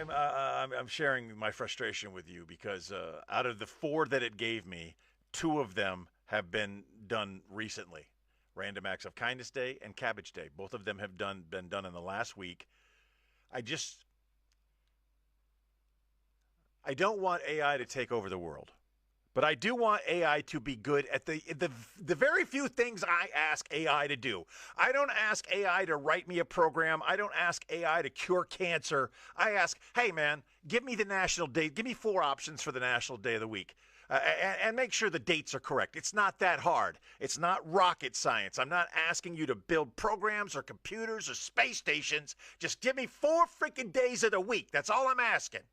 I'm sharing my frustration with you because out of the 4 that it gave me, 2 of them have been done recently. Random Acts of Kindness Day and Cabbage Day. Both of them have been done in the last week. I just I don't want AI to take over the world. But I do want AI to be good at the very few things I ask AI to do. I don't ask AI to write me a program. I don't ask AI to cure cancer. I ask, hey man, give me the national day. Give me 4 options for the national day of the week. And make sure the dates are correct. It's not that hard. It's not rocket science. I'm not asking you to build programs or computers or space stations. Just give me 4 freaking days of the week. That's all I'm asking.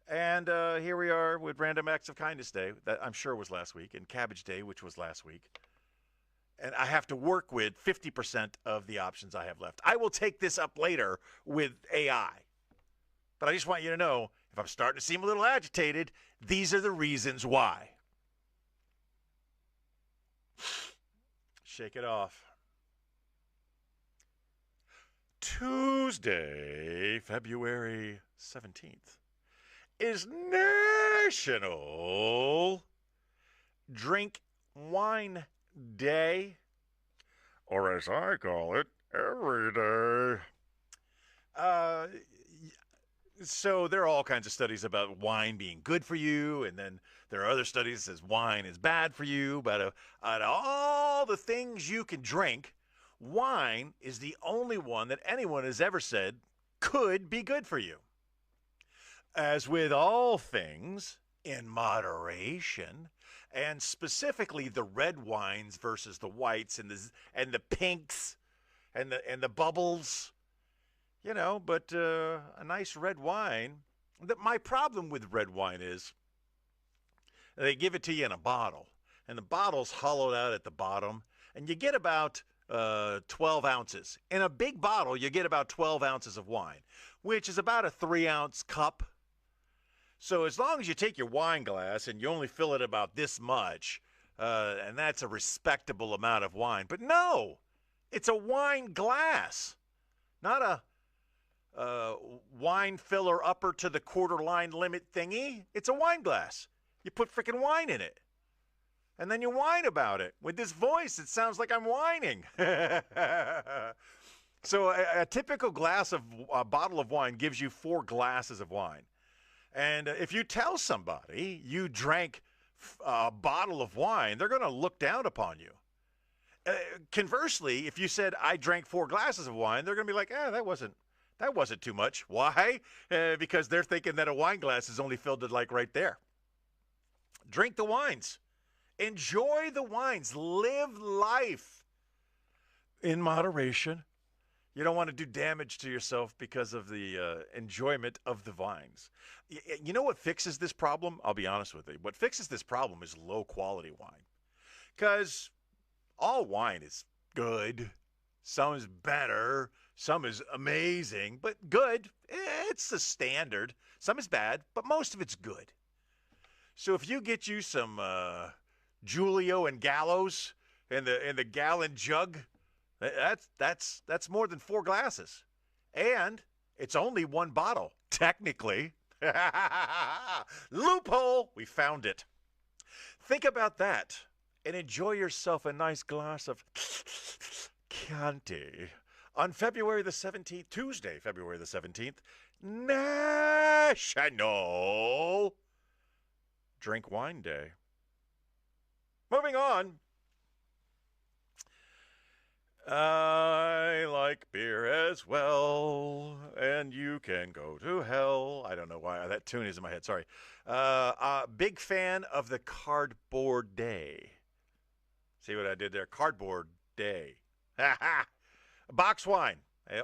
And here we are with Random Acts of Kindness Day, that I'm sure was last week, and Cabbage Day, which was last week. And I have to work with 50% of the options I have left. I will take this up later with AI. But I just want you to know, if I'm starting to seem a little agitated, these are the reasons why. Shake it off. Tuesday, February 17th. Is National Drink Wine Day, or as I call it, every day. So there are all kinds of studies about wine being good for you, and then there are other studies that says wine is bad for you. But out of all the things you can drink, wine is the only one that anyone has ever said could be good for you. As with all things, in moderation, and specifically the red wines versus the whites and the pinks and the bubbles, But a nice red wine. My problem with red wine is they give it to you in a bottle, and the bottle's hollowed out at the bottom, and you get about 12 ounces. In a big bottle, you get about 12 ounces of wine, which is about a 3-ounce cup. So as long as you take your wine glass and you only fill it about this much, and that's a respectable amount of wine. But no, it's a wine glass, not a wine filler upper to the quarter line limit thingy. It's a wine glass. You put freaking wine in it. And then you whine about it. With this voice, it sounds like I'm whining. So a typical bottle of wine gives you 4 glasses of wine. And if you tell somebody you drank a bottle of wine, they're going to look down upon you. Conversely, if you said, I drank 4 glasses of wine, they're going to be like, that wasn't too much. Why? Because they're thinking that a wine glass is only filled to like right there. Drink the wines. Enjoy the wines. Live life in moderation. You don't want to do damage to yourself because of the enjoyment of the vines. You know what fixes this problem? I'll be honest with you. What fixes this problem is low quality wine. Because all wine is good. Some is better. Some is amazing. But good, it's the standard. Some is bad, but most of it's good. So if you get you some Giulio and Gallows in the gallon jug, that's more than 4 glasses. And it's only 1 bottle, technically. Loophole! We found it. Think about that and enjoy yourself a nice glass of Chianti. On February the 17th, Tuesday, February the 17th, National Drink Wine Day. Moving on. I like beer as well, and you can go to hell. I don't know why that tune is in my head. Sorry. Big fan of the Cardboard Day. See what I did there? Cardboard Day. Box wine,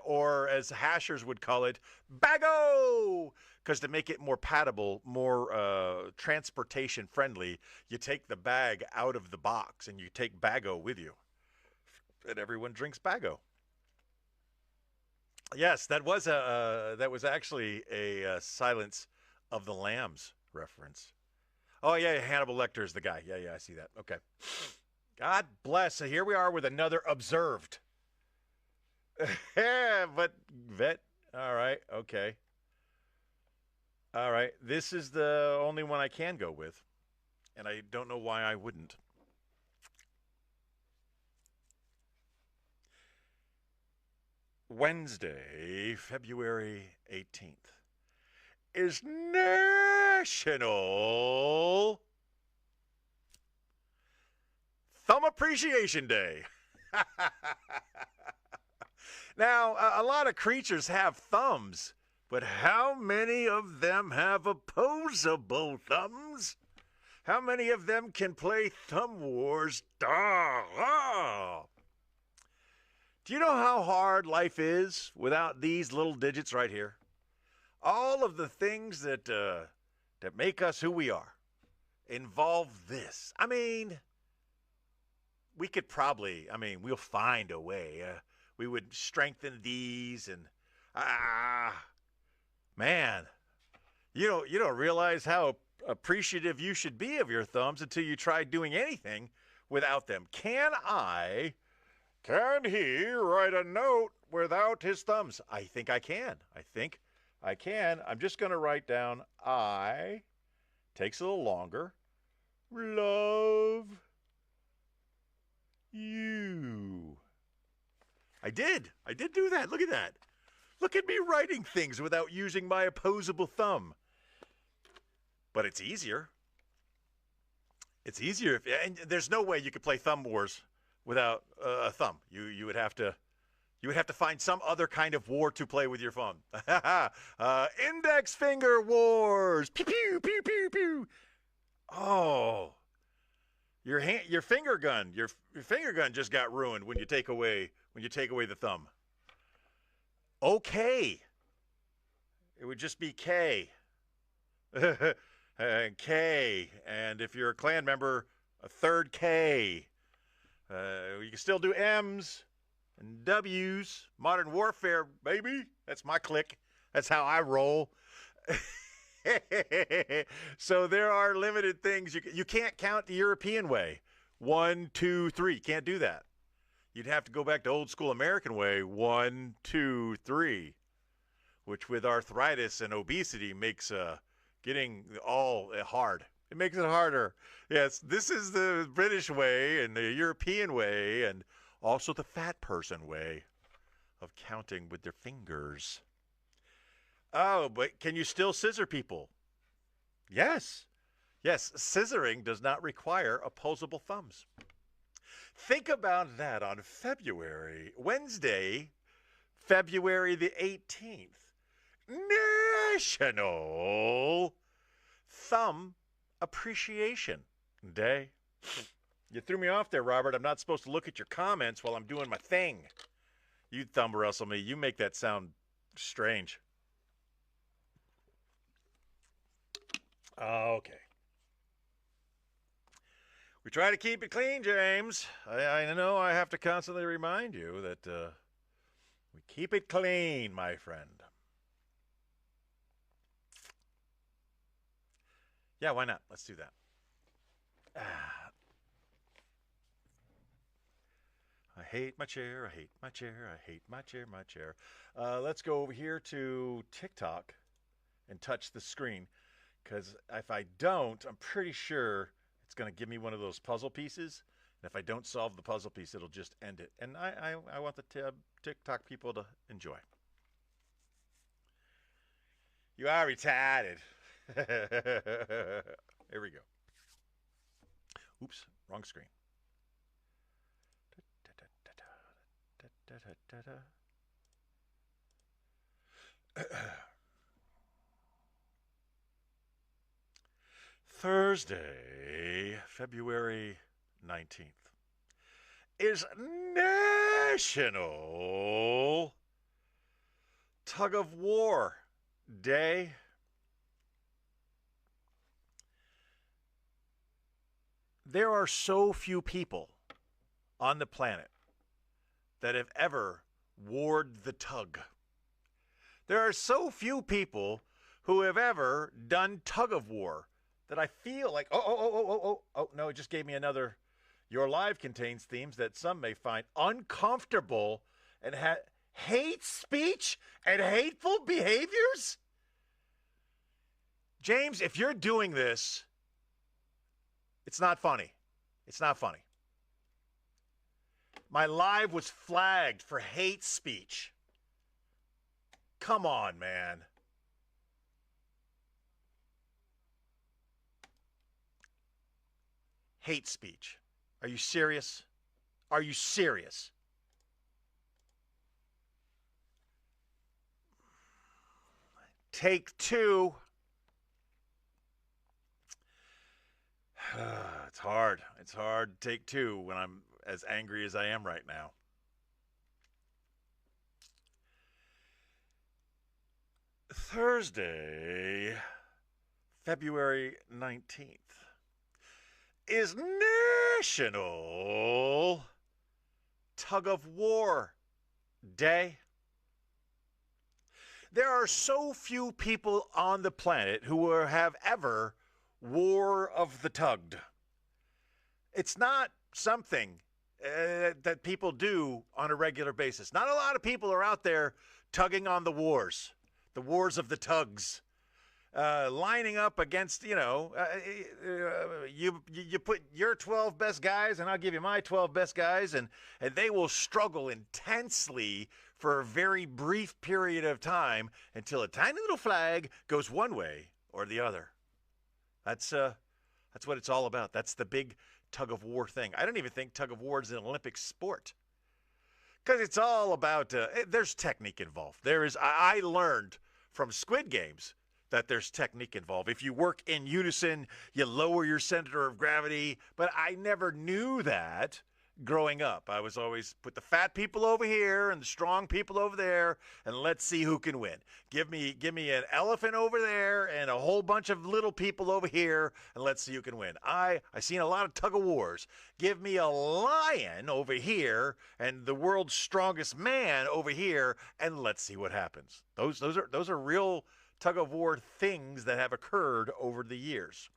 or as hashers would call it, bago. Because to make it more palatable, more transportation friendly, you take the bag out of the box and you take bago with you. And everyone drinks bago. Yes, that was actually a Silence of the Lambs reference. Oh yeah, Hannibal Lecter is the guy. Yeah, I see that. Okay. God bless. So here we are with another observed. But All right. Okay. All right. This is the only one I can go with, and I don't know why I wouldn't. Wednesday, February 18th, is National Thumb Appreciation Day. Now, a lot of creatures have thumbs, but how many of them have opposable thumbs? How many of them can play Thumb Wars? Ah! Do you know how hard life is without these little digits right here? All of the things that make us who we are involve this. I mean, we could probably, we'll find a way. We would strengthen these and, man, you don't realize how appreciative you should be of your thumbs until you try doing anything without them. Can he write a note without his thumbs? I think I can. I'm just going to write down I, takes a little longer, love you. I did do that. Look at that. Look at me writing things without using my opposable thumb. But it's easier. It's easier and there's no way you could play Thumb Wars without a thumb. You would have to find some other kind of war to play with your thumb. Index finger wars. Pew pew pew pew pew. Oh, your finger gun just got ruined when you take away the thumb. Okay, it would just be K. K, and if you're a clan member, a third K. You can still do M's and W's. Modern Warfare, baby. That's my clique. That's how I roll. So there are limited things. You can't count the European way. 1, 2, 3. Can't do that. You'd have to go back to old school American way. 1, 2, 3. Which with arthritis and obesity makes getting all hard. It makes it harder. Yes, this is the British way and the European way and also the fat person way of counting with their fingers. Oh, but can you still scissor people? Yes. Yes, scissoring does not require opposable thumbs. Think about that on Wednesday, February the 18th. National Thumb Appreciation Day. You threw me off there, Robert. I'm not supposed to look at your comments while I'm doing my thing. You thumb wrestle me. You make that sound strange. Okay. We try to keep it clean, James. I know I have to constantly remind you that we keep it clean, my friend. Yeah, why not? Let's do that. I hate my chair. I hate my chair. I hate my chair. My chair. Let's go over here to TikTok and touch the screen. Because if I don't, I'm pretty sure it's going to give me one of those puzzle pieces. And if I don't solve the puzzle piece, it'll just end it. And I want the TikTok people to enjoy. You are retarded. Here we go. Oops, wrong screen. Thursday, February 19th, is National Tug of War Day. There are so few people on the planet that have ever warred the tug. There are so few people who have ever done tug of war that I feel like, oh, no, it just gave me another. Your live contains themes that some may find uncomfortable and hate speech and hateful behaviors? James, if you're doing this, it's not funny. It's not funny. My live was flagged for hate speech. Come on, man. Hate speech. Are you serious? Are you serious? Take two. It's hard. It's hard to take two when I'm as angry as I am right now. Thursday, February 19th is National Tug of War Day. There are so few people on the planet who have ever war of the tugged. It's not something that people do on a regular basis. Not a lot of people are out there tugging on the wars of the tugs. Lining up against, you put your 12 best guys and I'll give you my 12 best guys, and they will struggle intensely for a very brief period of time until a tiny little flag goes one way or the other. That's what it's all about. That's the big tug of war thing. I don't even think tug of war is an Olympic sport, because it's all about there's technique involved. I learned from Squid Games that there's technique involved. If you work in unison, you lower your center of gravity. But I never knew that growing up. I was always put the fat people over here and the strong people over there, and let's see who can win. Give me an elephant over there and a whole bunch of little people over here, and let's see who can win. I seen a lot of tug of wars. Give me a lion over here and the world's strongest man over here, and let's see what happens. Those are real tug of war things that have occurred over the years.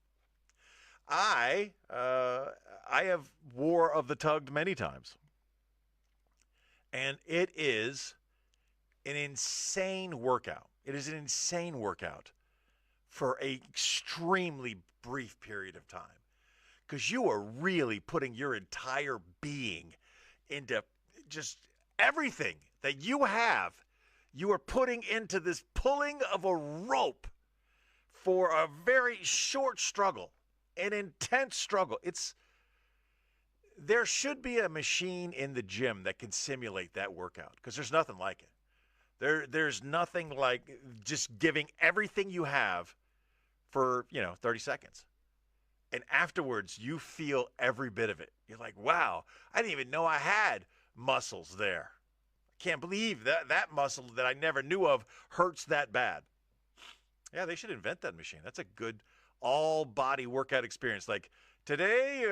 I have war of the tugged many times, and it is an insane workout. It is an insane workout for an extremely brief period of time, because you are really putting your entire being into just everything that you have. You are putting into this pulling of a rope for a very short struggle, an intense struggle. There should be a machine in the gym that can simulate that workout, because there's nothing like it. There's nothing like just giving everything you have for 30 seconds, and afterwards you feel every bit of it. You're like, wow, I didn't even know I had muscles there. Can't believe that muscle that I never knew of hurts that bad. Yeah, they should invent that machine. That's a good all-body workout experience. Like today,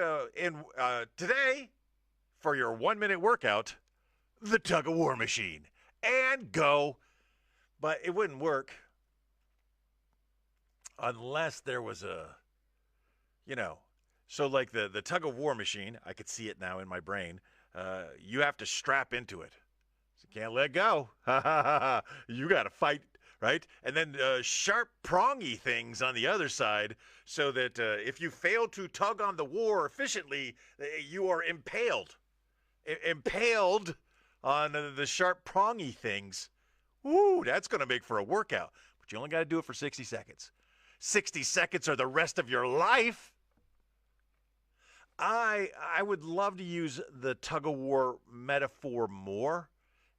today for your 1-minute workout, the tug of war machine, and go. But it wouldn't work unless there was so like the tug of war machine. I could see it now in my brain. You have to strap into it. You can't let go. You got to fight, right? And then sharp prongy things on the other side, so that if you fail to tug on the war efficiently, you are impaled. Impaled on the sharp prongy things. Ooh, that's going to make for a workout. But you only got to do it for 60 seconds. 60 seconds or the rest of your life. I would love to use the tug of war metaphor more,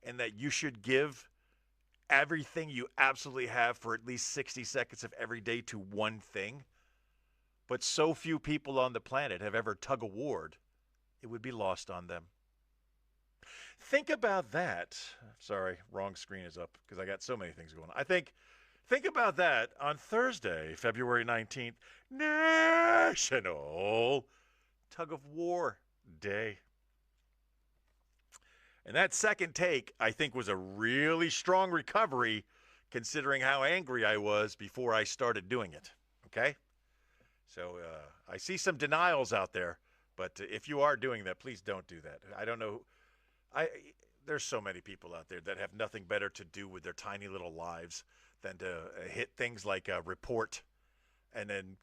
and that you should give everything you absolutely have for at least 60 seconds of every day to one thing. But so few people on the planet have ever tug of warred, it would be lost on them. Think about that. Sorry, wrong screen is up because I got so many things going on. Think about that on Thursday, February 19th, National Tug of War Day. And that second take, I think, was a really strong recovery, considering how angry I was before I started doing it. Okay? So I see some denials out there, but if you are doing that, please don't do that. I don't know. there's so many people out there that have nothing better to do with their tiny little lives than to hit things like report and then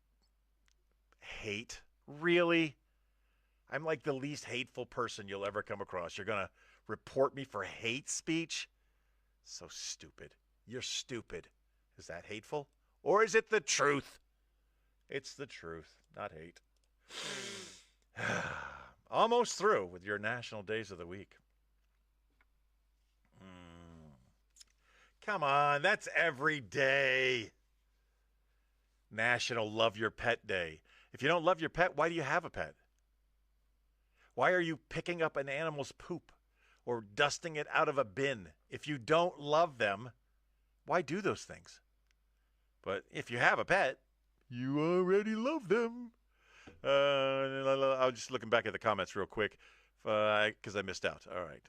hate. Really? I'm like the least hateful person you'll ever come across. You're going to report me for hate speech? So stupid. You're stupid. Is that hateful? Or is it the truth? It's the truth, not hate. Almost through with your national days of the week. Come on, that's every day. National Love Your Pet Day. If you don't love your pet, why do you have a pet? Why are you picking up an animal's poop or dusting it out of a bin? If you don't love them, why do those things? But if you have a pet, you already love them. I was just looking back at the comments real quick because I missed out. All right.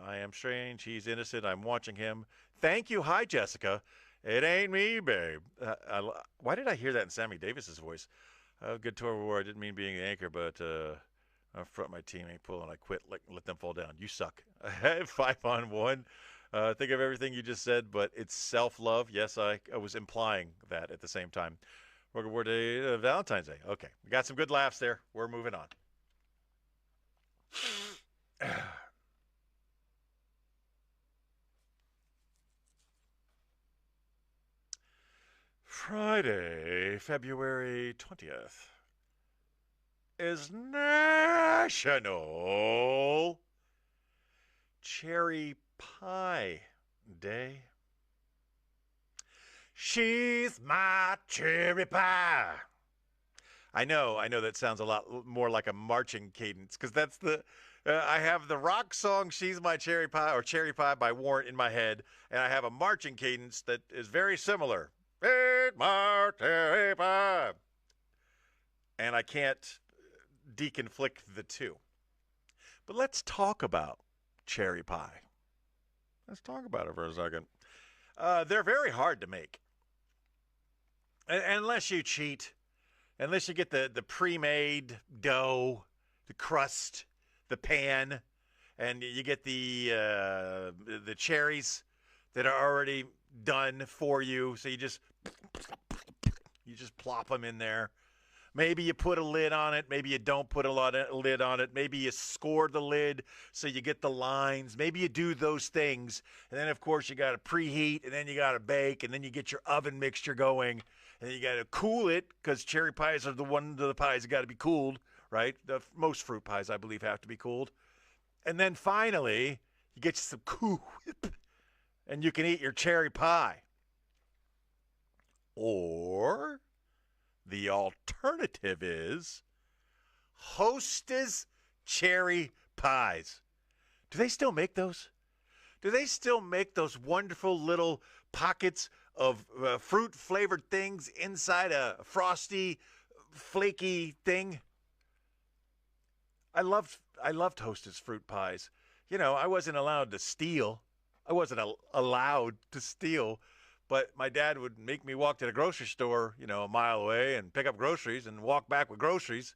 I am strange. He's innocent. I'm watching him. Thank you. Hi, Jessica. It ain't me, babe. Why did I hear that in Sammy Davis's voice? Good tour of war. I didn't mean being an anchor, but I front my team ain't pulling. I quit. Let them fall down. You suck. 5-on-1. Think of everything you just said, but it's self-love. Yes, I was implying that at the same time. World War Day, Valentine's Day. Okay, we got some good laughs there. We're moving on. Friday, February 20th is National Cherry Pie Day. She's my cherry pie. I know that sounds a lot more like a marching cadence because that's the I have the rock song She's My Cherry Pie or Cherry Pie by Warrant in my head, and I have a marching cadence that is very similar. She's my cherry pie. And I can't deconflict the two. But let's talk about cherry pie. Let's talk about it for a second. They're very hard to make. Unless you cheat, unless you get the pre-made dough, the crust, the pan, and you get the cherries that are already done for you. So you just plop them in there. Maybe you put a lid on it. Maybe you don't put a lid on it. Maybe you score the lid so you get the lines. Maybe you do those things. And then, of course, you got to preheat, and then you got to bake, and then you get your oven mixture going. And then you got to cool it because cherry pies are one of the pies that got to be cooled, right? Most fruit pies, I believe, have to be cooled. And then finally, you get you some Cool Whip, and you can eat your cherry pie. Or the alternative is Hostess cherry pies. Do they still make those? Do they still make those wonderful little pockets of fruit-flavored things inside a frosty, flaky thing? I loved Hostess fruit pies. You know, I wasn't allowed to steal. I wasn't allowed to steal. But my dad would make me walk to the grocery store, a mile away and pick up groceries and walk back with groceries.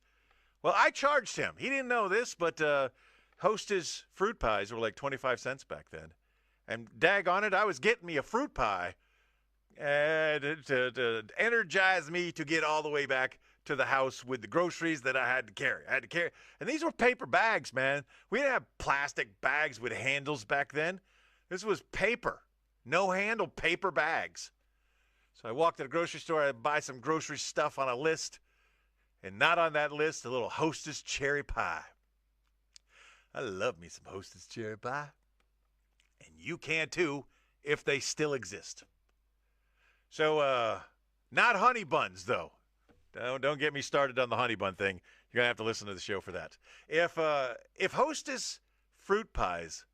Well, I charged him. He didn't know this, but Hostess fruit pies were like 25 cents back then. And daggone it, I was getting me a fruit pie to energize me to get all the way back to the house with the groceries that I had to carry. And these were paper bags, man. We didn't have plastic bags with handles back then. This was paper. No handle paper bags. So I walked to the grocery store, I'd buy some grocery stuff on a list, and not on that list, a little Hostess cherry pie. I love me some Hostess cherry pie. And you can too, if they still exist. So, not honey buns, though. Don't get me started on the honey bun thing. You're going to have to listen to the show for that. If Hostess fruit pies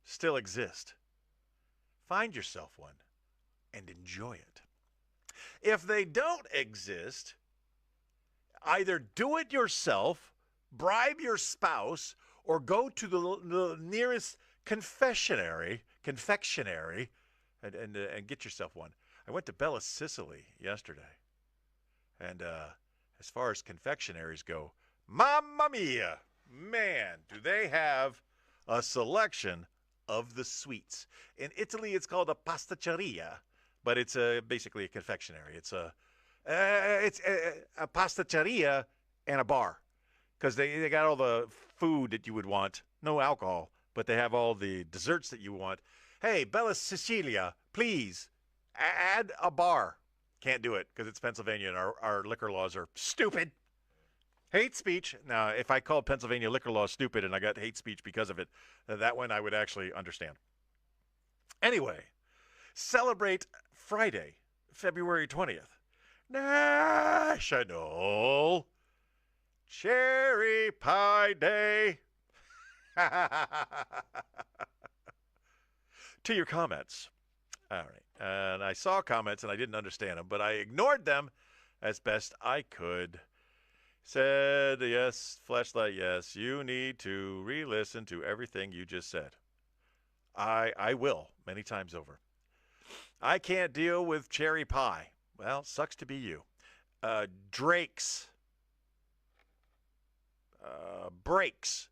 still exist, find yourself one and enjoy it. If they don't exist, either do it yourself, bribe your spouse, or go to the nearest confectionery and get yourself one. I went to Bella Sicily yesterday, and as far as confectionaries go, mamma mia, man, do they have a selection of the sweets. In Italy, it's called a pasticceria, but it's basically a confectionery. It's a pasticceria and a bar, because they got all the food that you would want, no alcohol, but they have all the desserts that you want. Hey, Bella Sicilia, please add a bar. Can't do it because it's Pennsylvania and our liquor laws are stupid. Hate speech. Now, if I called Pennsylvania liquor laws stupid and I got hate speech because of it, that one I would actually understand. Anyway, celebrate Friday, February 20th. National Cherry Pie Day. To your comments. All right. And I saw comments and I didn't understand them, but I ignored them as best I could. Said, yes, Fleshlight, yes, you need to re-listen to everything you just said. I will, many times over. I can't deal with cherry pie. Well, sucks to be you. Drakes. Breaks.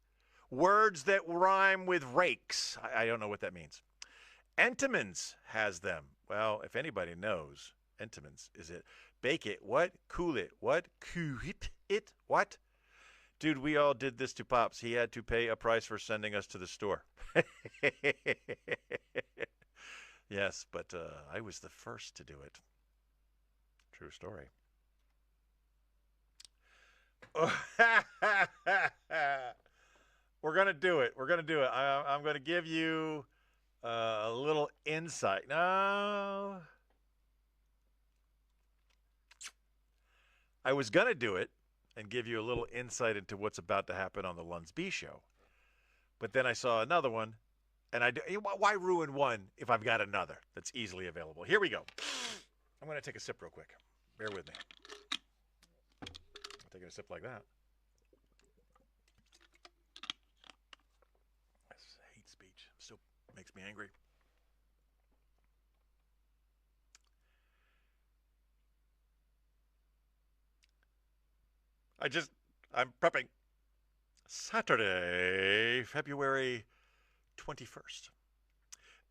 Words that rhyme with rakes. I don't know what that means. Entenmann's has them. Well, if anybody knows, Entenmann's is it. Bake it. What? Cool it. What? Cool it. What? Dude, we all did this to Pops. He had to pay a price for sending us to the store. Yes, but I was the first to do it. True story. We're going to do it. We're going to do it. I'm going to give you a little insight. No. I was going to do it and give you a little insight into what's about to happen on the LUNSB Show. But then I saw another one, and why ruin one if I've got another that's easily available? Here we go. I'm going to take a sip real quick. Bear with me. I'm taking a sip like that. That's hate speech. Still makes me angry. I'm prepping. Saturday, February 21st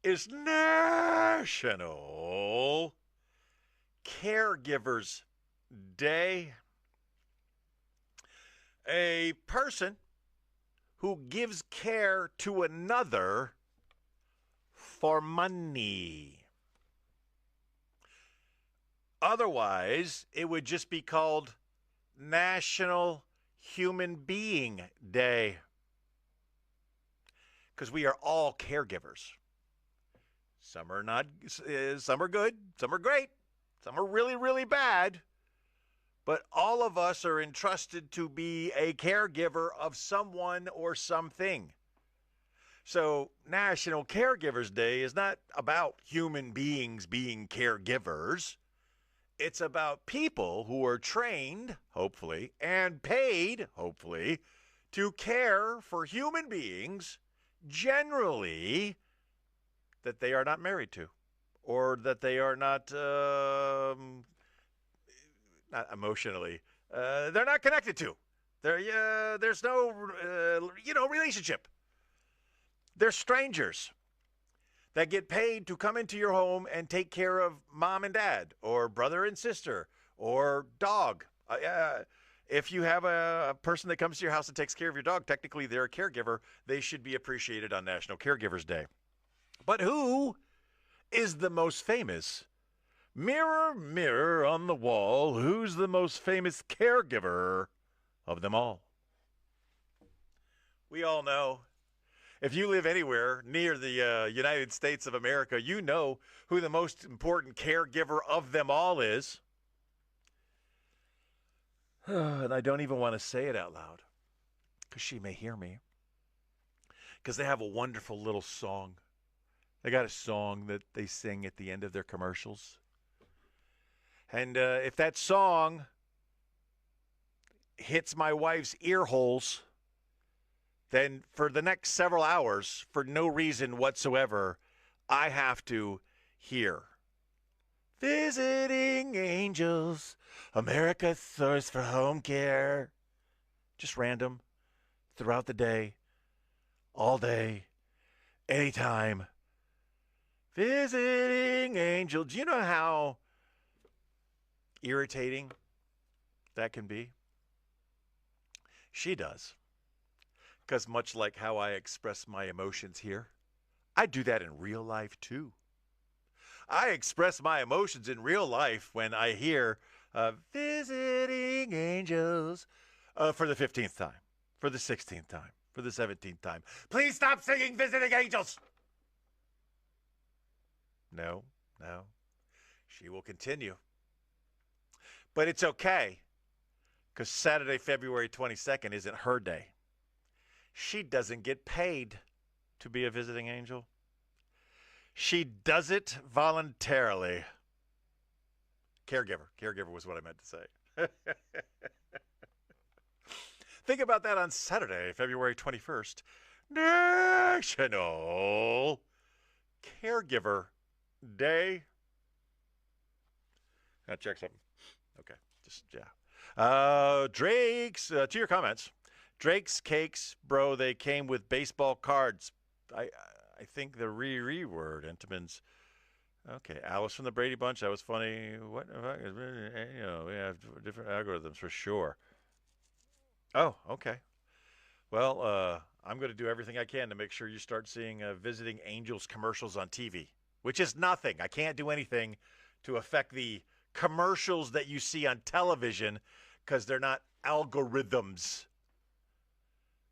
is National Caregivers Day. A person who gives care to another for money. Otherwise, it would just be called National Human Being Day, because we are all caregivers. Some are not. Some are good. Some are great. Some are really, really bad. But all of us are entrusted to be a caregiver of someone or something. So National Caregivers Day is not about human beings being caregivers. It's about people who are trained, hopefully, and paid, hopefully, to care for human beings, generally, that they are not married to, or that they are not emotionally, they're not connected to. There's no, relationship. They're strangers that get paid to come into your home and take care of mom and dad, or brother and sister, or dog. If you have a person that comes to your house and takes care of your dog, technically they're a caregiver. They should be appreciated on National Caregivers Day. But who is the most famous? Mirror, mirror on the wall, who's the most famous caregiver of them all? We all know. If you live anywhere near the United States of America, you know who the most important caregiver of them all is. And I don't even want to say it out loud, because she may hear me. Because they have a wonderful little song. They got a song that they sing at the end of their commercials. And if that song hits my wife's ear holes, then for the next several hours, for no reason whatsoever, I have to hear Visiting Angels, America's source for home care. Just random, throughout the day, all day, anytime. Visiting angel. Do you know how irritating that can be? She does. Because much like how I express my emotions here, I do that in real life too. I express my emotions in real life when I hear visiting angels for the 15th time, for the 16th time, for the 17th time. Please stop singing visiting angels. No, no. She will continue. But it's okay, because Saturday, February 22nd isn't her day. She doesn't get paid to be a visiting angel. She does it voluntarily. Caregiver. Caregiver was what I meant to say. Think about that on Saturday, February 21st. National Caregiver Day. Gotta check something. Okay, just, yeah. Drake's, to your comments. Drake's cakes, bro, they came with baseball cards. I think the word, Entenmann's. Okay, Alice from the Brady Bunch, that was funny. What, you know, we have different algorithms for sure. Oh, okay. Well, I'm going to do everything I can to make sure you start seeing Visiting Angels commercials on TV, which is nothing. I can't do anything to affect the commercials that you see on television because they're not algorithms.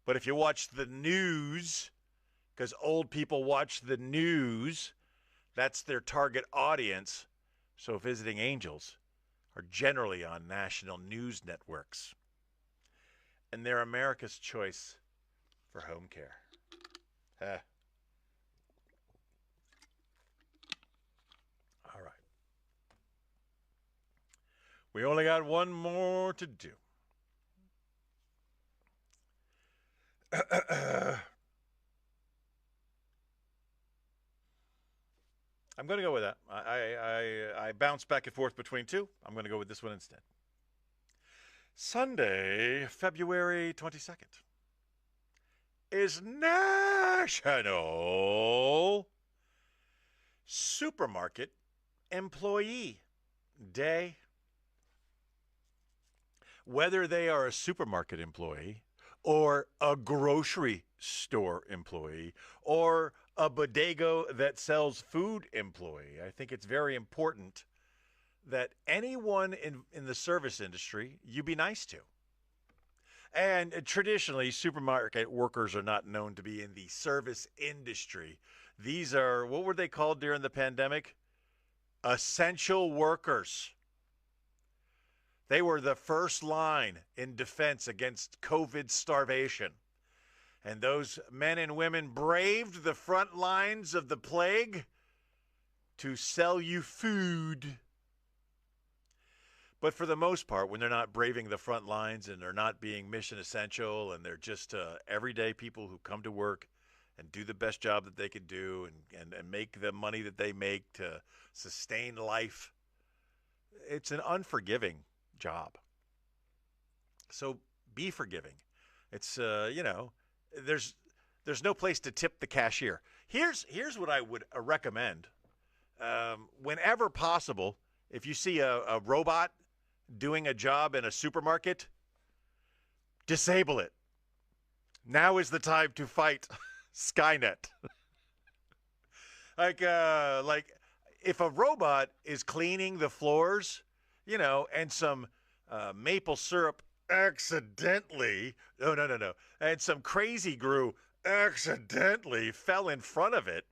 But if you watch the news, because old people watch the news, that's their target audience. So Visiting Angels are generally on national news networks. And they're America's choice for home care. All right. We only got one more to do. I'm going to go with that. I bounce back and forth between two. I'm going to go with this one instead. Sunday, February 22nd is National Supermarket Employee Day. Whether they are a supermarket employee or a grocery store employee or a bodega that sells food employee, I think it's very important that anyone in the service industry you be nice to. And traditionally, supermarket workers are not known to be in the service industry. These are, what were they called during the pandemic? Essential workers. They were the first line in defense against COVID starvation. And those men and women braved the front lines of the plague to sell you food. But for the most part, when they're not braving the front lines and they're not being mission essential and they're just everyday people who come to work and do the best job that they can do and make the money that they make to sustain life, it's an unforgiving job. So be forgiving. It's, there's no place to tip the cashier. Here's what I would recommend. Whenever possible, if you see a robot doing a job in a supermarket, disable it. Now is the time to fight Skynet. like if a robot is cleaning the floors, and some maple syrup accidentally, no, and some crazy glue accidentally fell in front of it,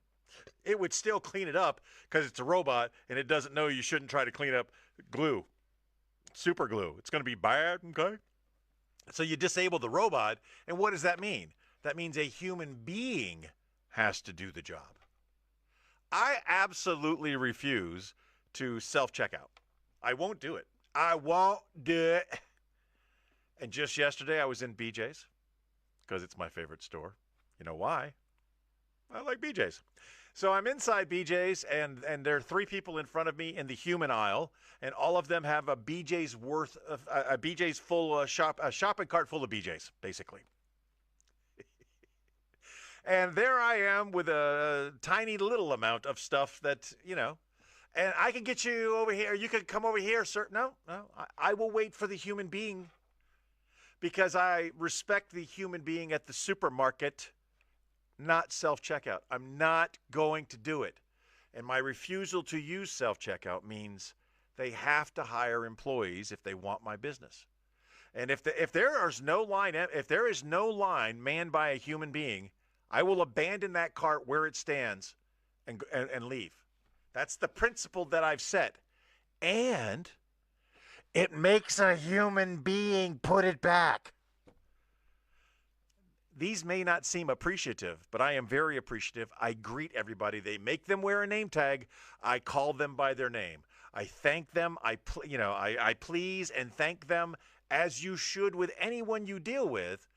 it would still clean it up because it's a robot and it doesn't know you shouldn't try to clean up glue, super glue. It's going to be bad, okay? So you disable the robot, and what does that mean? That means a human being has to do the job. I absolutely refuse to self-checkout. I won't do it. I won't do it. And just yesterday, I was in BJ's because it's my favorite store. You know why? I like BJ's. So I'm inside BJ's, and there are three people in front of me in the human aisle, and all of them have a BJ's worth of a BJ's full a shopping cart full of BJ's, basically. And there I am with a tiny little amount of stuff that, and I can get you over here. You can come over here, sir. No, no. I will wait for the human being because I respect the human being at the supermarket, not self-checkout. I'm not going to do it. And my refusal to use self-checkout means they have to hire employees if they want my business. And if there is no line manned by a human being, I will abandon that cart where it stands and leave. That's the principle that I've set. And it makes a human being put it back. These may not seem appreciative, but I am very appreciative. I greet everybody. They make them wear a name tag. I call them by their name. I thank them. I please and thank them as you should with anyone you deal with.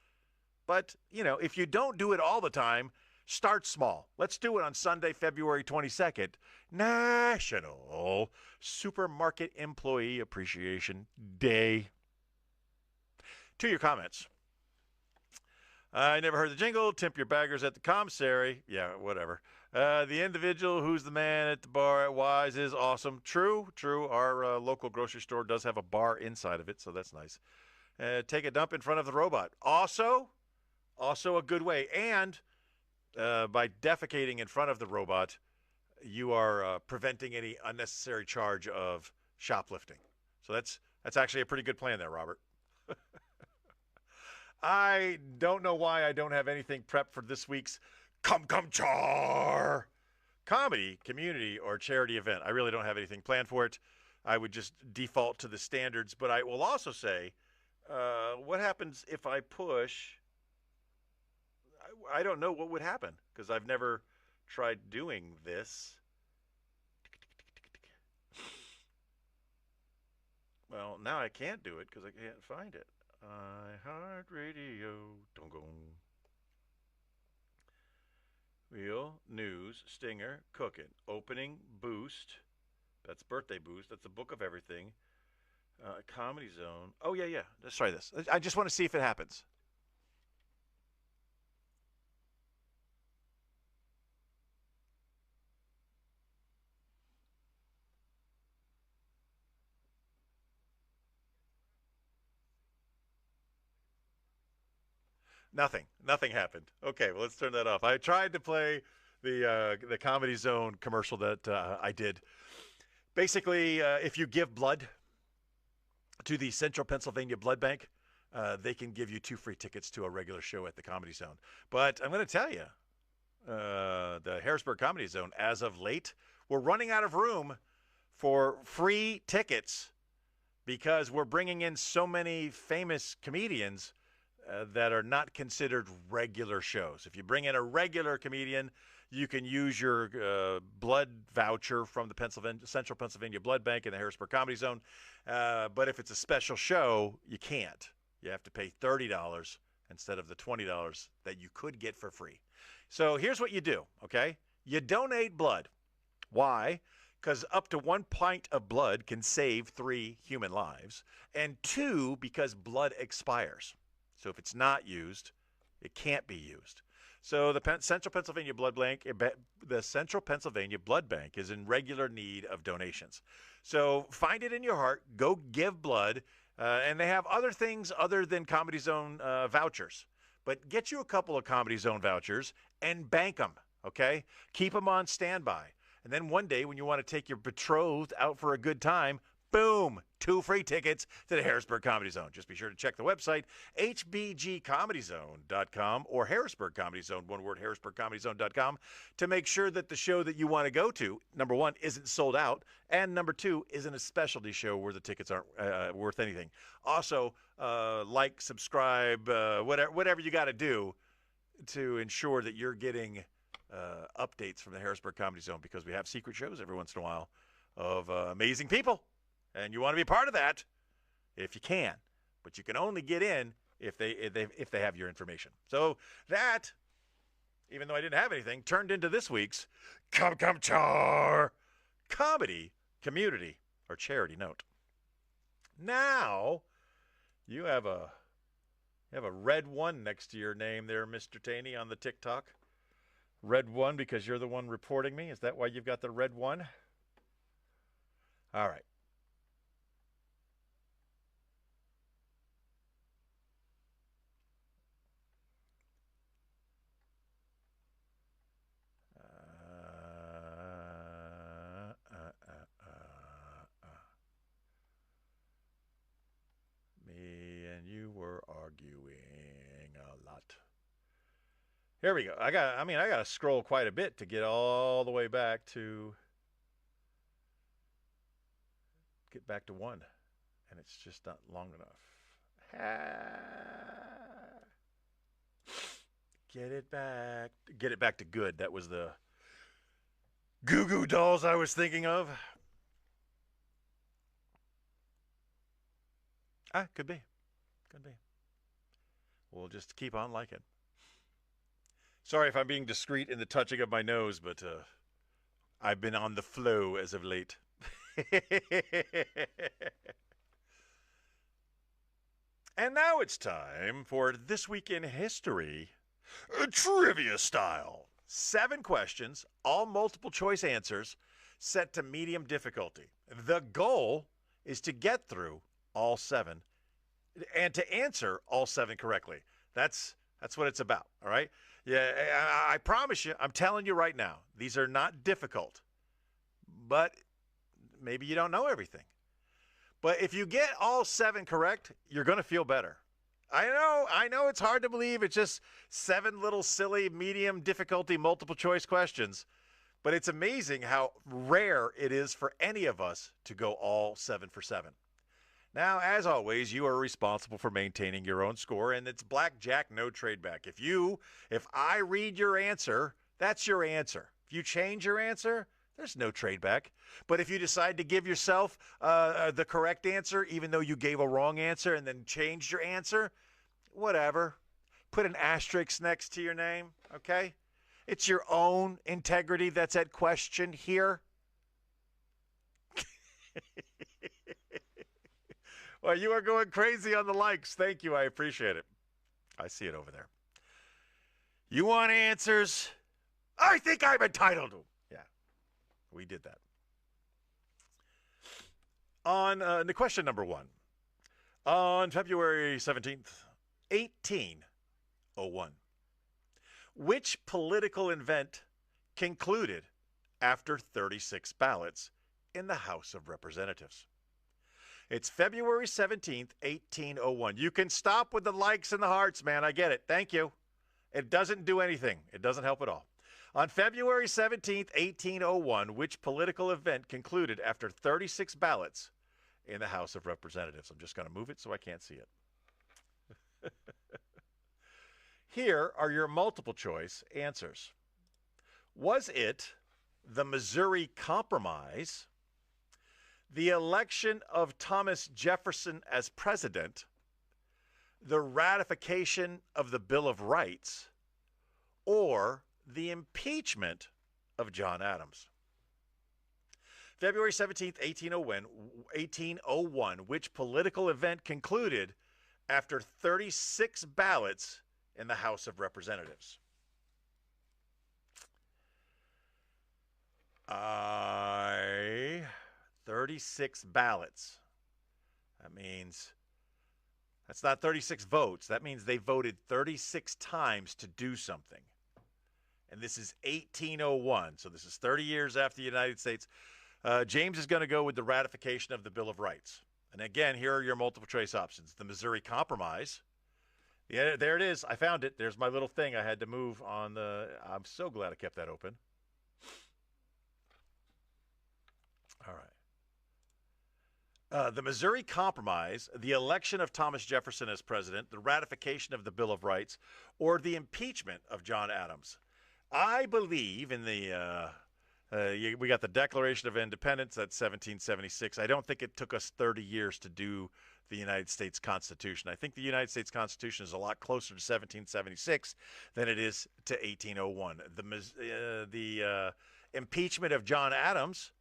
But, if you don't do it all the time, start small. Let's do it on Sunday, February 22nd, National Supermarket Employee Appreciation Day. To your comments. I never heard the jingle. Tip your baggers at the commissary. Yeah, whatever. The individual who's the man at the bar at Wise is awesome. True. Our local grocery store does have a bar inside of it, so that's nice. Take a dump in front of the robot. Also a good way. And by defecating in front of the robot, you are preventing any unnecessary charge of shoplifting. So that's actually a pretty good plan there, Robert. I don't know why I don't have anything prepped for this week's Come Char comedy, community, or charity event. I really don't have anything planned for it. I would just default to the standards. But I will also say, what happens if I push? I don't know what would happen because I've never tried doing this. Well, now I can't do it because I can't find it. iHeartRadio. Don't go. Wheel, news, stinger, cooking, opening, boost. That's birthday boost. That's the book of everything. Comedy zone. Oh, yeah. Let's try this. I just want to see if it happens. Nothing happened. Okay, well, let's turn that off. I tried to play the Comedy Zone commercial that I did. Basically, if you give blood to the Central Pennsylvania Blood Bank, they can give you 2 free tickets to a regular show at the Comedy Zone. But I'm going to tell you, the Harrisburg Comedy Zone, as of late, we're running out of room for free tickets because we're bringing in so many famous comedians that are not considered regular shows. If you bring in a regular comedian, you can use your blood voucher from the Central Pennsylvania Blood Bank in the Harrisburg Comedy Zone. But if it's a special show, you can't. You have to pay $30 instead of the $20 that you could get for free. So here's what you do, okay? You donate blood. Why? Because up to 1 pint of blood can save 3 human lives. And 2, because blood expires. So if it's not used, it can't be used. So the Central Pennsylvania Blood Bank, is in regular need of donations. So find it in your heart, go give blood, and they have other things other than Comedy Zone vouchers. But get you a couple of Comedy Zone vouchers and bank them, okay? Keep them on standby. And then one day when you want to take your betrothed out for a good time, boom, 2 free tickets to the Harrisburg Comedy Zone. Just be sure to check the website, hbgcomedyzone.com or Harrisburg Comedy Zone, one word, harrisburgcomedyzone.com, to make sure that the show that you want to go to, number 1, isn't sold out, and number 2, isn't a specialty show where the tickets aren't worth anything. Also, like, subscribe, whatever you got to do to ensure that you're getting updates from the Harrisburg Comedy Zone, because we have secret shows every once in a while of amazing people. And you want to be part of that if you can. But you can only get in if they have your information. So that, even though I didn't have anything, turned into this week's Come Char comedy, community, or charity note. Now, you have a red 1 next to your name there, Mr. Taney, on the TikTok. Red 1 because you're the one reporting me. Is that why you've got the red 1? All right. Me and you were arguing a lot. Here we go. I got to scroll quite a bit to get all the way back to 1, and it's just not long enough. Get it back to good. That was the Goo Goo Dolls I was thinking of. Could be. We'll just keep on liking. Sorry if I'm being discreet in the touching of my nose, but I've been on the flow as of late. And now it's time for This Week in History, trivia style. 7 questions, all multiple choice answers, set to medium difficulty. The goal is to get through all 7 and to answer all 7 correctly. That's what it's about, all right? Yeah, I promise you, I'm telling you right now, these are not difficult. But maybe you don't know everything. But if you get all 7 correct, you're going to feel better. I know it's hard to believe. It's just 7 little silly, medium difficulty, multiple choice questions. But it's amazing how rare it is for any of us to go all 7 for 7. Now, as always, you are responsible for maintaining your own score, and it's blackjack, no trade back. If I read your answer, that's your answer. If you change your answer, there's no trade back. But if you decide to give yourself the correct answer, even though you gave a wrong answer and then changed your answer, whatever. Put an asterisk next to your name, okay? It's your own integrity that's at question here. Well, you are going crazy on the likes. Thank you. I appreciate it. I see it over there. You want answers? I think I'm entitled to. Yeah, we did that. On the question number 1. On February 17th, 1801, which political event concluded after 36 ballots in the House of Representatives? It's February 17th, 1801. You can stop with the likes and the hearts, man. I get it. Thank you. It doesn't do anything. It doesn't help at all. On February 17th, 1801, which political event concluded after 36 ballots in the House of Representatives? I'm just going to move it so I can't see it. Here are your multiple choice answers. Was it the Missouri Compromise, the election of Thomas Jefferson as president, the ratification of the Bill of Rights, or the impeachment of John Adams? February 17th, 1801, which political event concluded after 36 ballots in the House of Representatives? 36 ballots. That means that's not 36 votes. That means they voted 36 times to do something. And this is 1801, so this is 30 years after the United States. James is going to go with the ratification of the Bill of Rights. And again, here are your multiple choice options. The Missouri Compromise. Yeah, there it is. I found it. There's my little thing I had to move on the... I'm so glad I kept that open. All right. The Missouri Compromise, the election of Thomas Jefferson as president, the ratification of the Bill of Rights, or the impeachment of John Adams. I believe in the... we got the Declaration of Independence, that's 1776. I don't think it took us 30 years to do the United States Constitution. I think the United States Constitution is a lot closer to 1776 than it is to 1801. The impeachment of John Adams,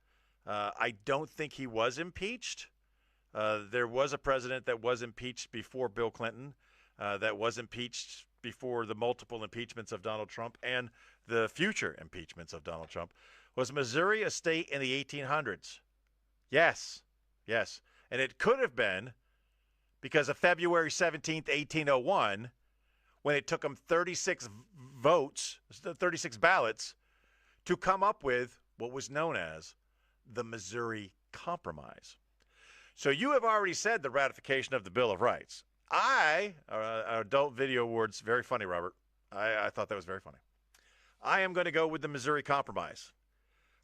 I don't think he was impeached. There was a president that was impeached before Bill Clinton, that was impeached before the multiple impeachments of Donald Trump and the future impeachments of Donald Trump. Was Missouri a state in the 1800s? Yes. Yes. And it could have been because of February 17th, 1801, when it took them 36 votes, 36 ballots, to come up with what was known as the Missouri Compromise. So you have already said the ratification of the Bill of Rights. Adult Video Awards, very funny, Robert. I thought that was very funny. I am going to go with the Missouri Compromise.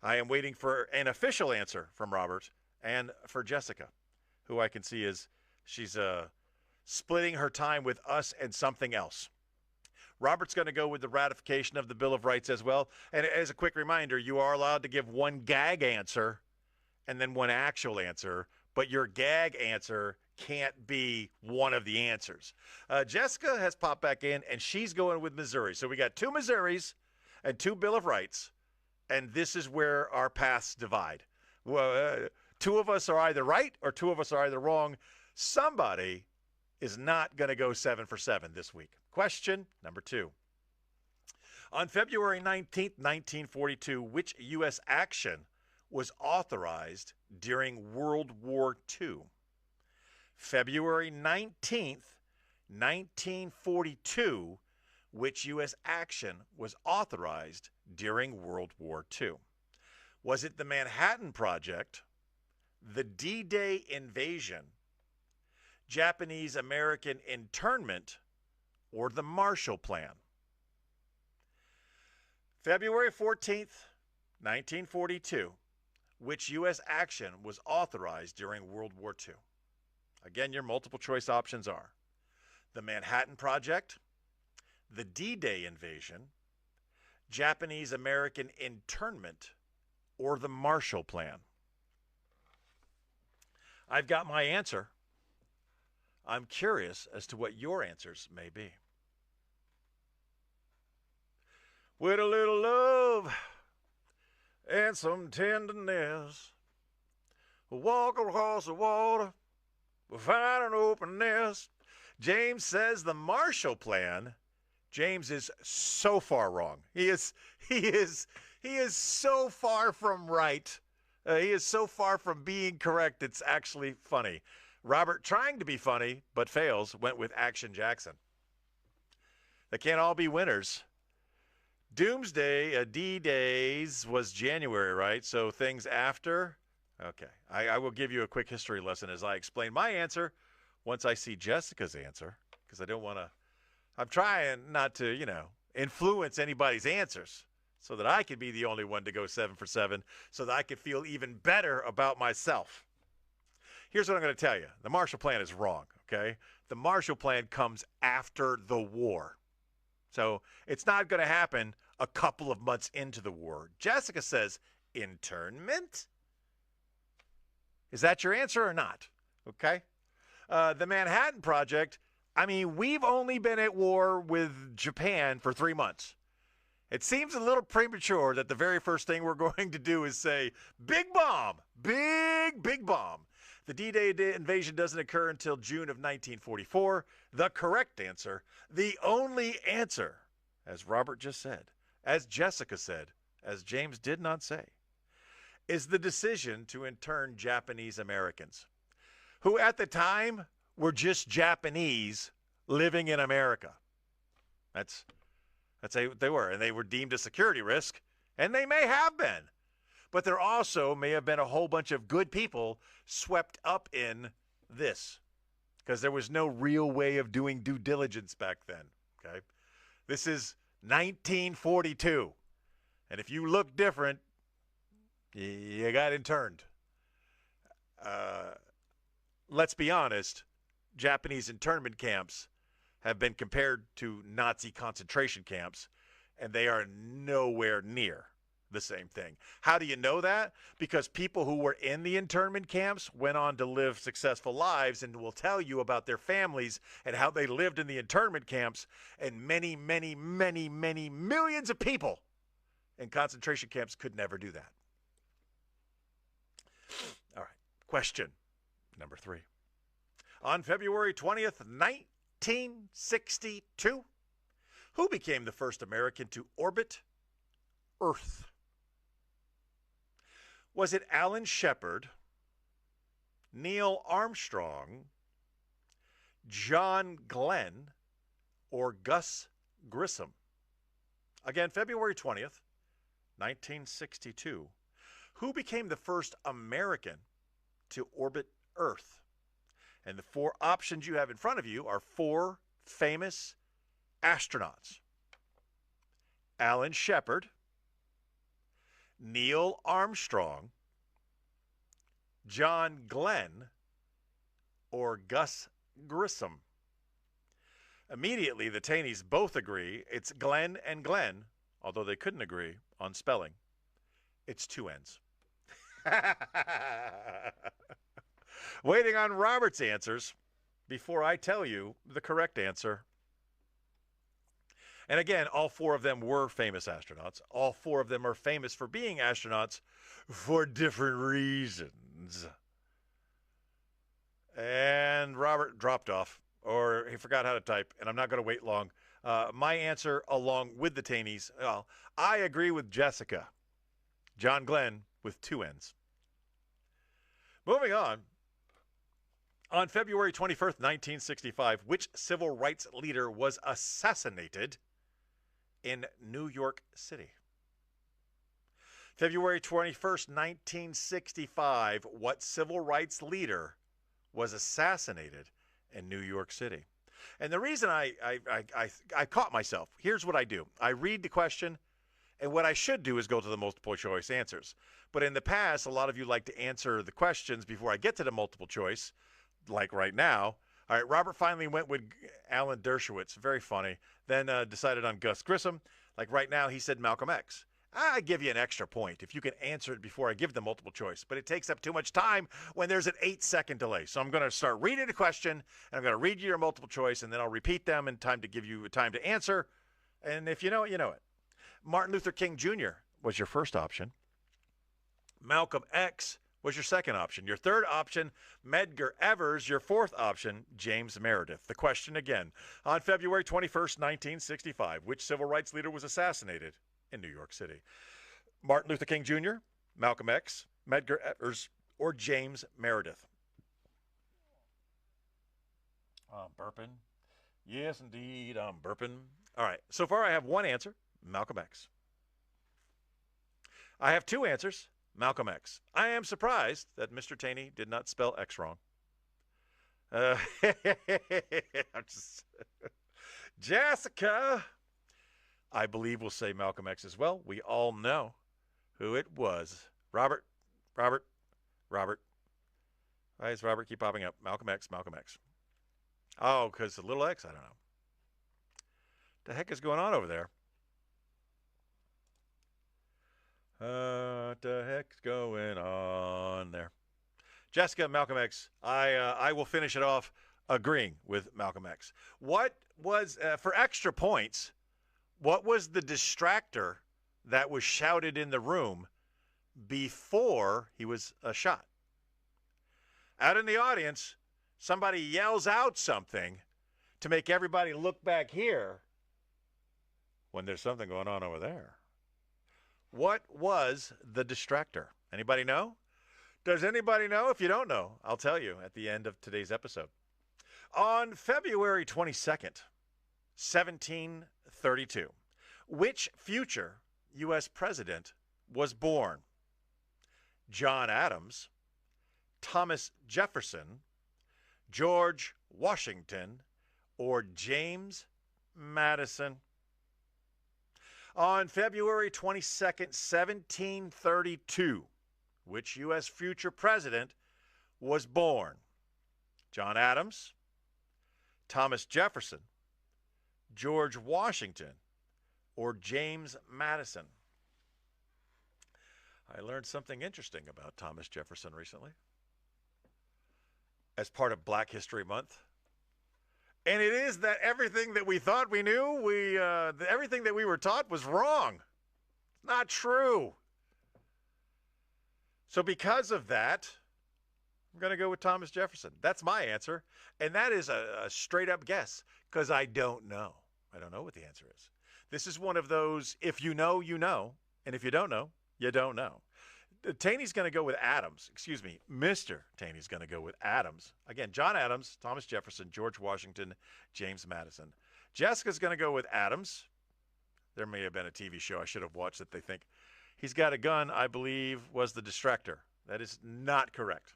I am waiting for an official answer from Robert and for Jessica, who I can see she's splitting her time with us and something else. Robert's going to go with the ratification of the Bill of Rights as well. And as a quick reminder, you are allowed to give one gag answer and then one actual answer, but your gag answer can't be one of the answers. Jessica has popped back in, and she's going with Missouri. So we got 2 Missouris and 2 Bill of Rights, and this is where our paths divide. Well, 2 of us are either right or 2 of us are either wrong. Somebody is not going to go 7 for 7 this week. Question number 2. On February 19th, 1942, which U.S. action was authorized during World War II? February 19th, 1942, which U.S. action was authorized during World War II? Was it the Manhattan Project, the D-Day invasion, Japanese-American internment, or the Marshall Plan? February 14th, 1942, which U.S. action was authorized during World War II? Again, your multiple choice options are the Manhattan Project, the D-Day invasion, Japanese-American internment, or the Marshall Plan. I've got my answer. I'm curious as to what your answers may be. With a little love and some tenderness, we'll walk across the water, we'll find an open nest. James says the Marshall Plan. James is so far wrong. He is so far from right. He is so far from being correct, it's actually funny. Robert, trying to be funny, but fails, went with Action Jackson. They can't all be winners. Doomsday, D-Days was January, right? So things after? Okay. I will give you a quick history lesson as I explain my answer once I see Jessica's answer, because I don't want to, I'm trying not to, influence anybody's answers so that I can be the only one to go 7 for 7, so that I can feel even better about myself. Here's what I'm going to tell you. The Marshall Plan is wrong, okay? The Marshall Plan comes after the war. So it's not going to happen a couple of months into the war. Jessica says, internment? Is that your answer or not? Okay. The Manhattan Project, we've only been at war with Japan for 3 months. It seems a little premature that the very first thing we're going to do is say, big bomb, big bomb. The D-Day invasion doesn't occur until June of 1944. The correct answer, the only answer, as Robert just said, as Jessica said, as James did not say, is the decision to intern Japanese Americans, who at the time were just Japanese living in America. That's what they were, and they were deemed a security risk, and they may have been. But there also may have been a whole bunch of good people swept up in this, because there was no real way of doing due diligence back then, okay? This is 1942, and if you look different, you got interned. Let's be honest, Japanese internment camps have been compared to Nazi concentration camps, and they are nowhere near the same thing. How do you know that? Because people who were in the internment camps went on to live successful lives and will tell you about their families and how they lived in the internment camps, and many, many, many, many millions of people in concentration camps could never do that. All right, question number 3. On February 20th, 1962, Who became the first American to orbit Earth? Was it Alan Shepard, Neil Armstrong, John Glenn, or Gus Grissom? Again, February 20th, 1962. Who became the first American to orbit Earth? And the four options you have in front of you are four famous astronauts: Alan Shepard, Neil Armstrong, John Glenn, or Gus Grissom. Immediately, the Taneys both agree it's Glenn and Glenn, although they couldn't agree on spelling. It's two N's. Waiting on Robert's answers before I tell you the correct answer. And again, all four of them were famous astronauts. All four of them are famous for being astronauts for different reasons. And Robert dropped off, or he forgot how to type, and I'm not going to wait long. My answer, along with the Taneys, well, I agree with Jessica. John Glenn with two N's. Moving on. On February 21st, 1965, which civil rights leader was assassinated in New York City? February 21st, 1965, what civil rights leader was assassinated in New York City? And the reason I caught myself, here's what I do. I read the question, and what I should do is go to the multiple choice answers. But in the past, a lot of you like to answer the questions before I get to the multiple choice, like right now. All right, Robert finally went with Alan Dershowitz. Very funny. Then decided on Gus Grissom. Like right now, he said Malcolm X. I give you an extra point if you can answer it before I give the multiple choice. But it takes up too much time when there's an 8-second delay. So I'm going to start reading the question, and I'm going to read you your multiple choice, and then I'll repeat them in time to give you time to answer. And if you know it, you know it. Martin Luther King Jr. was your first option. Malcolm X was your second option. Your third option, Medgar Evers. Your fourth option, James Meredith. The question again. On February 21st, 1965, which civil rights leader was assassinated in New York City? Martin Luther King Jr., Malcolm X, Medgar Evers, or James Meredith? I'm burping. Yes, indeed, I'm burping. All right, so far I have one answer, Malcolm X. I have two answers, Malcolm X. I am surprised that Mr. Taney did not spell X wrong. Jessica, I believe we'll say Malcolm X as well. We all know who it was. Robert. Why does Robert keep popping up? Malcolm X. Oh, because the little X? I don't know. The heck is going on over there? What the heck's going on there? Jessica, Malcolm X. I will finish it off agreeing with Malcolm X. What was, for extra points, what was the distractor that was shouted in the room before he was shot? Out in the audience, somebody yells out something to make everybody look back here when there's something going on over there. What was the distractor? Anybody know? Does anybody know? If you don't know, I'll tell you at the end of today's episode. On February 22nd, 1732, which future U.S. president was born? John Adams, Thomas Jefferson, George Washington, or James Madison? On February 22nd, 1732, which U.S. future president was born? John Adams, Thomas Jefferson, George Washington, or James Madison? I learned something interesting about Thomas Jefferson recently as part of Black History Month. And it is that everything that we thought we knew, everything that we were taught was wrong. It's not true. So because of that, I'm going to go with Thomas Jefferson. That's my answer. And that is a straight up guess because I don't know. I don't know what the answer is. This is one of those, if you know, you know. And if you don't know, you don't know. Taney's going to go with Adams. Excuse me. Mr. Taney's going to go with Adams. Again, John Adams, Thomas Jefferson, George Washington, James Madison. Jessica's going to go with Adams. There may have been a TV show I should have watched that they think he's got a gun, I believe, was the distractor. That is not correct.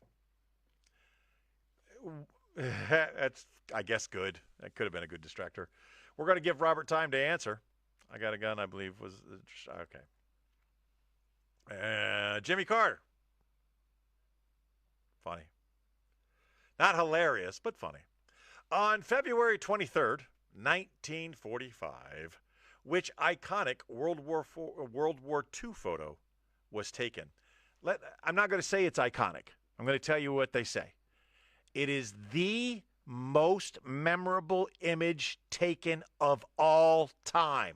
That's, I guess, good. That could have been a good distractor. We're going to give Robert time to answer. I got a gun, I believe, was okay. Jimmy Carter. Funny. Not hilarious, but funny. On February 23rd, 1945, which iconic World War II photo was taken? I'm not going to say it's iconic. I'm going to tell you what they say. It is the most memorable image taken of all time.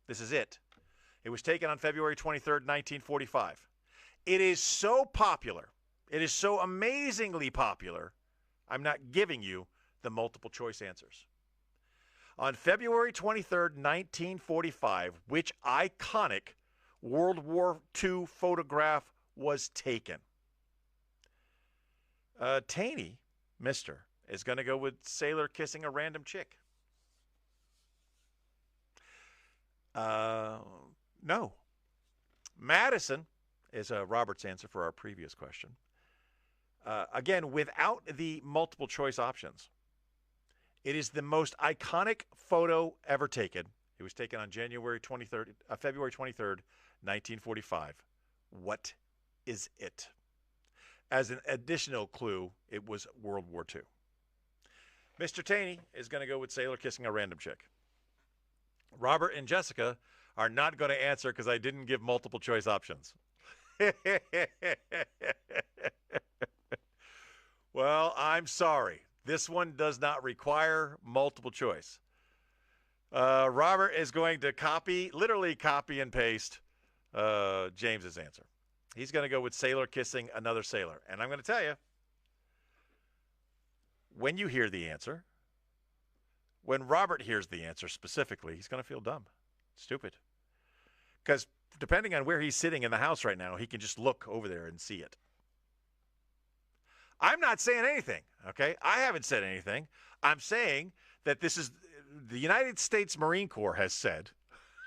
This is it. It was taken on February 23rd, 1945. It is so popular. It is so amazingly popular. I'm not giving you the multiple choice answers. On February 23rd, 1945, which iconic World War II photograph was taken? Taney, Mr., is going to go with sailor kissing a random chick. No. Madison is Robert's answer for our previous question. Again, without the multiple choice options. It is the most iconic photo ever taken. It was taken on February 23rd, 1945. What is it? As an additional clue, it was World War II. Mr. Taney is going to go with sailor kissing a random chick. Robert and Jessica are not going to answer because I didn't give multiple choice options. Well, I'm sorry. This one does not require multiple choice. Robert is going to literally copy and paste James's answer. He's going to go with sailor kissing another sailor. And I'm going to tell you, when you hear the answer, when Robert hears the answer specifically, he's going to feel dumb, stupid. Because depending on where he's sitting in the house right now, he can just look over there and see it. I'm not saying anything, okay? I haven't said anything. I'm saying that this is the United States Marine Corps has said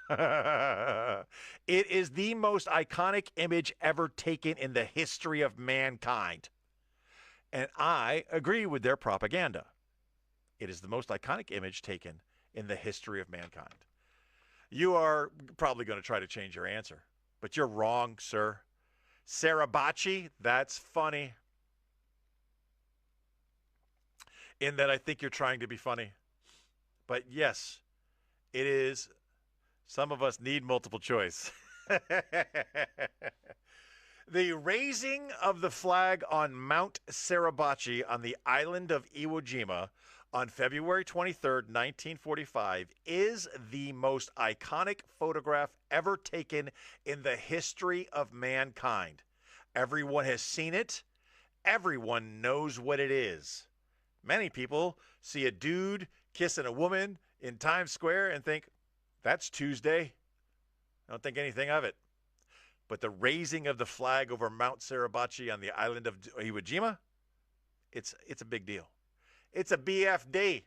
it is the most iconic image ever taken in the history of mankind. And I agree with their propaganda. It is the most iconic image taken in the history of mankind. You are probably going to try to change your answer, but you're wrong, sir. Sarabachi, that's funny. In that I think you're trying to be funny. But yes, it is. Some of us need multiple choice. The raising of the flag on Mount Sarabachi on the island of Iwo Jima on February 23rd, 1945 is the most iconic photograph ever taken in the history of mankind. Everyone has seen it. Everyone knows what it is. Many people see a dude kissing a woman in Times Square and think, that's Tuesday. I don't think anything of it. But the raising of the flag over Mount Sarabachi on the island of Iwo Jima, it's a big deal. It's a BFD.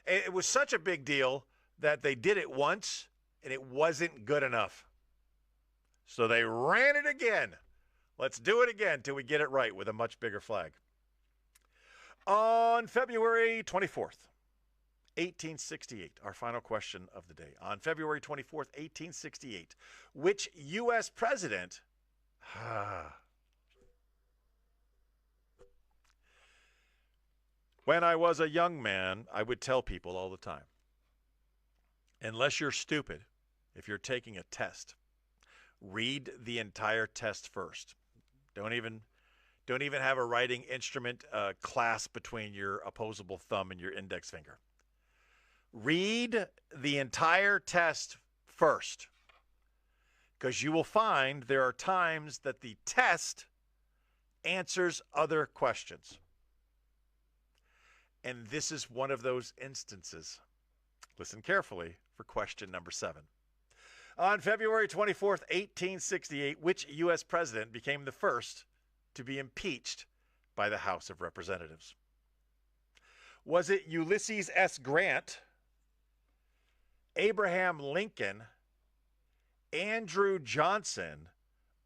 It was such a big deal that they did it once, and it wasn't good enough. So they ran it again. Let's do it again till we get it right with a much bigger flag. On February 24th, 1868, our final question of the day. On February 24th, 1868, which U.S. president... When I was a young man, I would tell people all the time, unless you're stupid, if you're taking a test, read the entire test first. Don't even have a writing instrument clasp between your opposable thumb and your index finger. Read the entire test first, because you will find there are times that the test answers other questions. And this is one of those instances. Listen carefully for question number 7. On February 24th, 1868, which U.S. president became the first to be impeached by the House of Representatives? Was it Ulysses S. Grant, Abraham Lincoln, Andrew Johnson,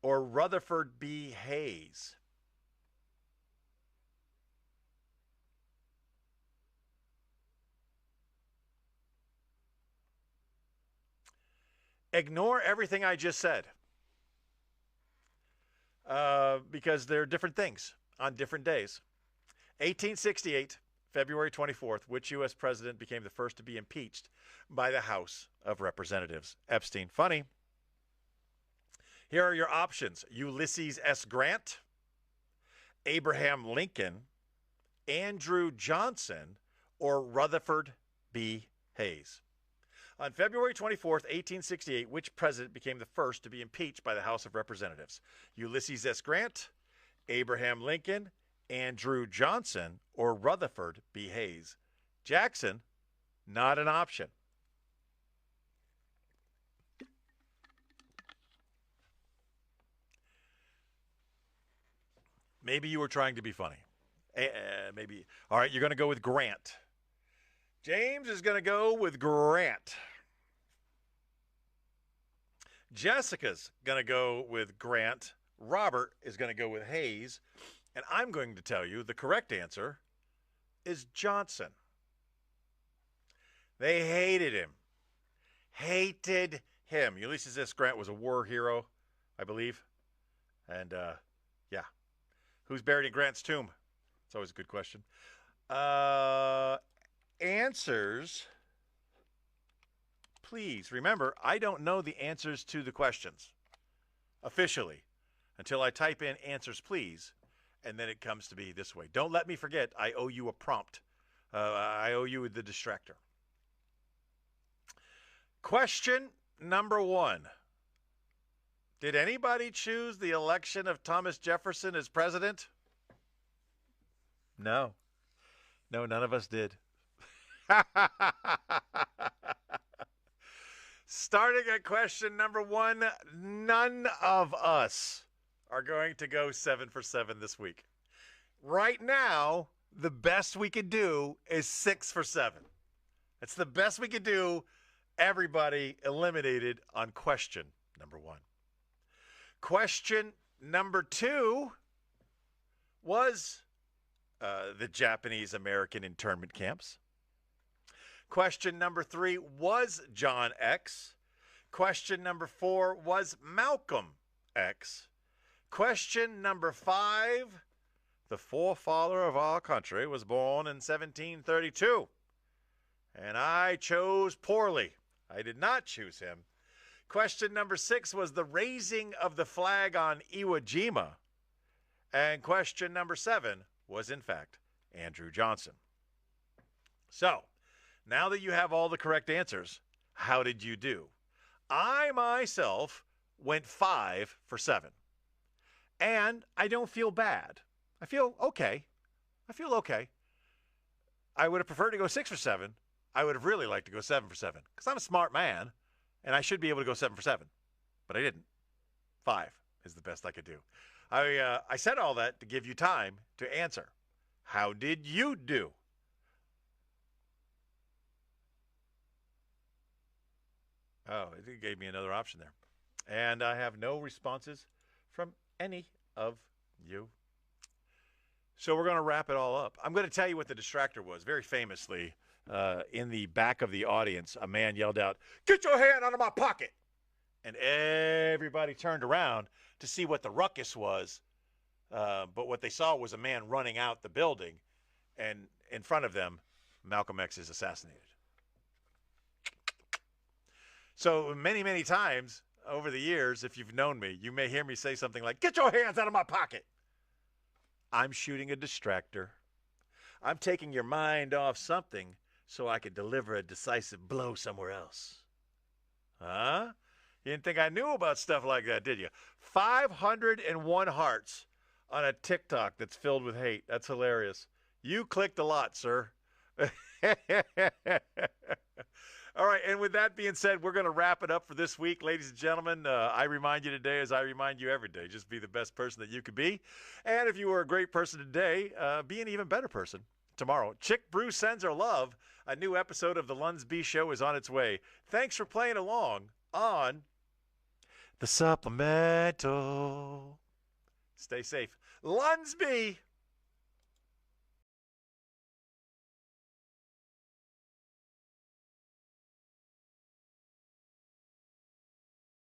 or Rutherford B. Hayes? Ignore everything I just said because they're different things on different days. 1868, February 24th, which U.S. president became the first to be impeached by the House of Representatives? Epstein. Funny. Here are your options: Ulysses S. Grant, Abraham Lincoln, Andrew Johnson, or Rutherford B. Hayes. On February 24th, 1868, which president became the first to be impeached by the House of Representatives? Ulysses S. Grant, Abraham Lincoln, Andrew Johnson, or Rutherford B. Hayes? Jackson, not an option. Maybe you were trying to be funny. Maybe. All right, you're going to go with Grant. James is going to go with Grant. Jessica's going to go with Grant. Robert is going to go with Hayes. And I'm going to tell you the correct answer is Johnson. They hated him. Hated him. Ulysses S. Grant was a war hero, I believe. And, yeah. Who's buried in Grant's tomb? It's always a good question. Answers, please. Remember, I don't know the answers to the questions officially until I type in answers, please, and then it comes to be this way. Don't let me forget, I owe you a prompt. I owe you the distractor. Question number 1. Did anybody choose the election of Thomas Jefferson as president? No. No, none of us did. Starting at question number 1, none of us are going to go 7 for 7 this week. Right now, the best we could do is 6 for 7. That's the best we could do. Everybody eliminated on question number 1. Question number 2 was the Japanese-American internment camps. Question number 3 was John X. Question number 4 was Malcolm X. Question number 5, the forefather of our country was born in 1732. And I chose poorly. I did not choose him. Question number 6 was the raising of the flag on Iwo Jima. And question number 7 was, in fact, Andrew Johnson. So, now that you have all the correct answers, how did you do? I myself went 5 for 7. And I don't feel bad. I feel okay. I would have preferred to go 6 for 7. I would have really liked to go 7 for 7 because I'm a smart man and I should be able to go 7 for 7. But I didn't. 5 is the best I could do. I said all that to give you time to answer. How did you do? Oh, it gave me another option there. And I have no responses from any of you. So we're going to wrap it all up. I'm going to tell you what the distractor was. Very famously, in the back of the audience, a man yelled out, "Get your hand out of my pocket!" And everybody turned around to see what the ruckus was. But what they saw was a man running out the building, and in front of them, Malcolm X is assassinated. So many, many times over the years, if you've known me, you may hear me say something like, "Get your hands out of my pocket." I'm shooting a distractor. I'm taking your mind off something so I could deliver a decisive blow somewhere else. Huh? You didn't think I knew about stuff like that, did you? 501 hearts on a TikTok that's filled with hate. That's hilarious. You clicked a lot, sir. All right, and with that being said, we're going to wrap it up for this week, ladies and gentlemen. I remind you today, as I remind you every day, just be the best person that you could be. And if you were a great person today, be an even better person tomorrow. Chick Brew sends her love. A new episode of the LUNSB Show is on its way. Thanks for playing along on the Supplemental. Stay safe. LUNSB!